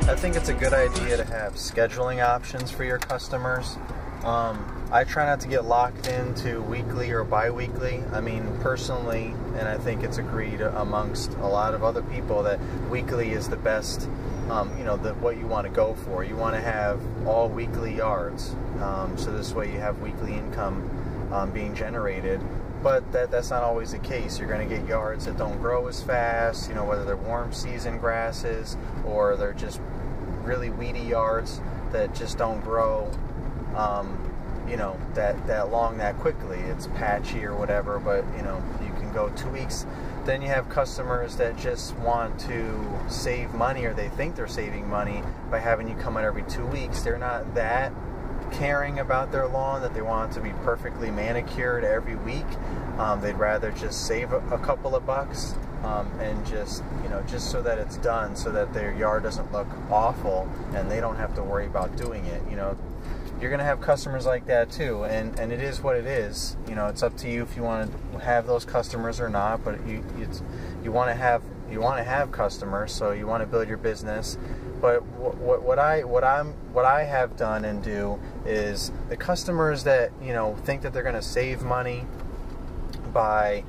I think it's a good idea to have scheduling options for your customers. I try not to get locked into weekly or bi-weekly. I mean, personally, and I think it's agreed amongst a lot of other people that weekly is the best, what you want to go for. You want to have all weekly yards, so this way you have weekly income being generated. But that's not always the case. You're going to get yards that don't grow as fast, whether they're warm season grasses or they're just really weedy yards that just don't grow that long that quickly. It's patchy or whatever, but you can go 2 weeks. Then you have customers that just want to save money, or they think they're saving money by having you come out every 2 weeks. They're not that caring about their lawn that they want it to be perfectly manicured every week. They'd rather just save a couple of bucks and just so that it's done, so that their yard doesn't look awful and they don't have to worry about doing it. You're going to have customers like that too, and it is what it is. It's up to you if you want to have those customers or not, but you want to have customers, so you want to build your business. But what I have done and do is the customers that think that they're going to save money by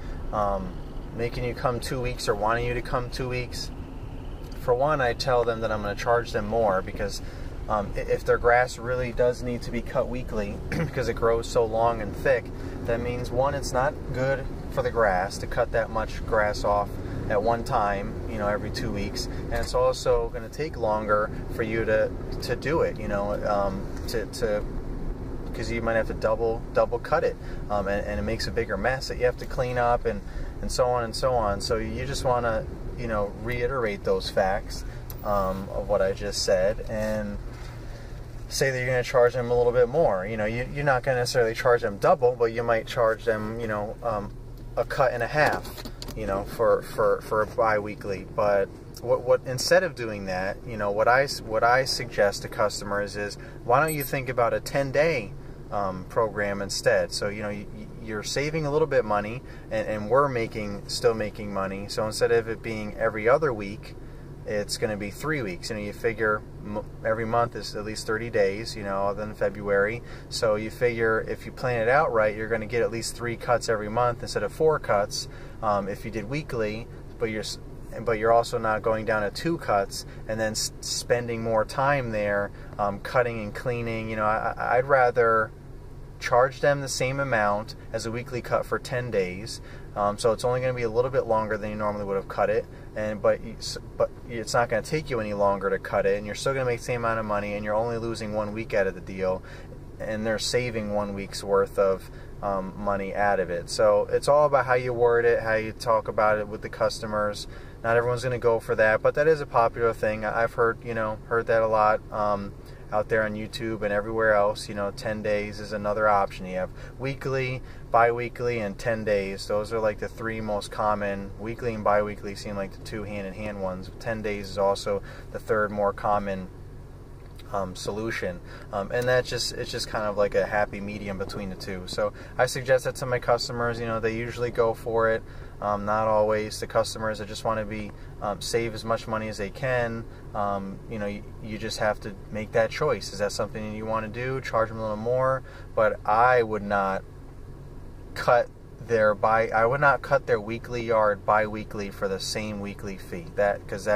making you come 2 weeks or wanting you to come 2 weeks. For one, I tell them that I'm going to charge them more because if their grass really does need to be cut weekly because it grows so long and thick, that means one, it's not good for the grass to cut that much grass off at one time, every 2 weeks, and it's also going to take longer for you to do it, because you might have to double cut it, and it makes a bigger mess that you have to clean up and so on and so on. So you just want to reiterate those facts of what I just said and say that you're going to charge them a little bit more. You're not going to necessarily charge them double, but you might charge them a cut and a half, for a bi-weekly. But what instead of doing that, what I suggest to customers is, why don't you think about a 10-day program instead? So you're saving a little bit money, and we're still making money. So instead of it being every other week, it's going to be 3 weeks. You figure every month is at least 30 days, other than February. So you figure if you plan it out right, you're going to get at least 3 cuts every month instead of 4 cuts if you did weekly. But you're also not going down to 2 cuts and then spending more time there cutting and cleaning. I'd rather charge them the same amount as a weekly cut for 10 days. So it's only going to be a little bit longer than you normally would have cut it, but it's not going to take you any longer to cut it, and you're still going to make the same amount of money, and you're only losing 1 week out of the deal, and they're saving 1 week's worth of money out of it. So it's all about how you word it, how you talk about it with the customers. Not everyone's going to go for that, but that is a popular thing. I've heard that a lot out there on YouTube and everywhere else. 10 days is another option. You have weekly, bi-weekly, and 10 days. Those are like the 3 most common. Weekly and bi-weekly seem like the 2 hand-in-hand ones. 10 days is also the 3rd more common solution, and it's just kind of like a happy medium between the two. So I suggest that to my customers. They usually go for it. Not always. The customers that just want to save as much money as they can, you just have to make that choice. Is that something you want to do? Charge them a little more, but I would not cut their weekly yard bi-weekly for the same weekly fee. Because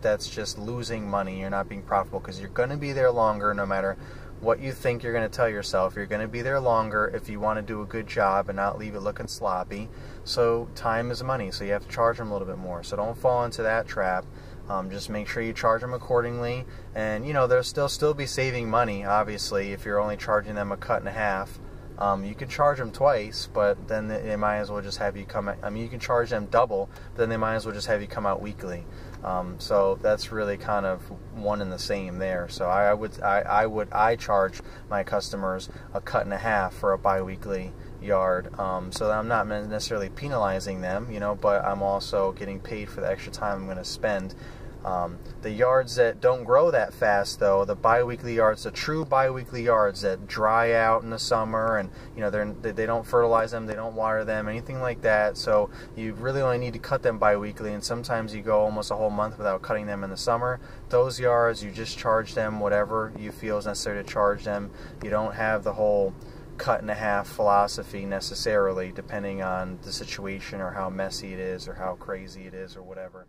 that's just losing money. You're not being profitable, because you're going to be there longer no matter what you think you're going to tell yourself. You're going to be there longer if you want to do a good job and not leave it looking sloppy. So time is money, so you have to charge them a little bit more. So don't fall into that trap. Just make sure you charge them accordingly, and they'll still be saving money, obviously, if you're only charging them a cut and a half. You can charge them twice, but then they might as well just have you come out. You can charge them double, but then they might as well just have you come out weekly. So that's really kind of one and the same there. So I charge my customers a cut and a half for a bi-weekly yard, so that I'm not necessarily penalizing them, but I'm also getting paid for the extra time I'm going to spend The yards that don't grow that fast, though, the biweekly yards, the true biweekly yards that dry out in the summer, and they don't fertilize them, they don't water them, anything like that. So you really only need to cut them biweekly, and sometimes you go almost a whole month without cutting them in the summer. Those yards, you just charge them whatever you feel is necessary to charge them. You don't have the whole cut and a half philosophy necessarily, depending on the situation or how messy it is or how crazy it is or whatever.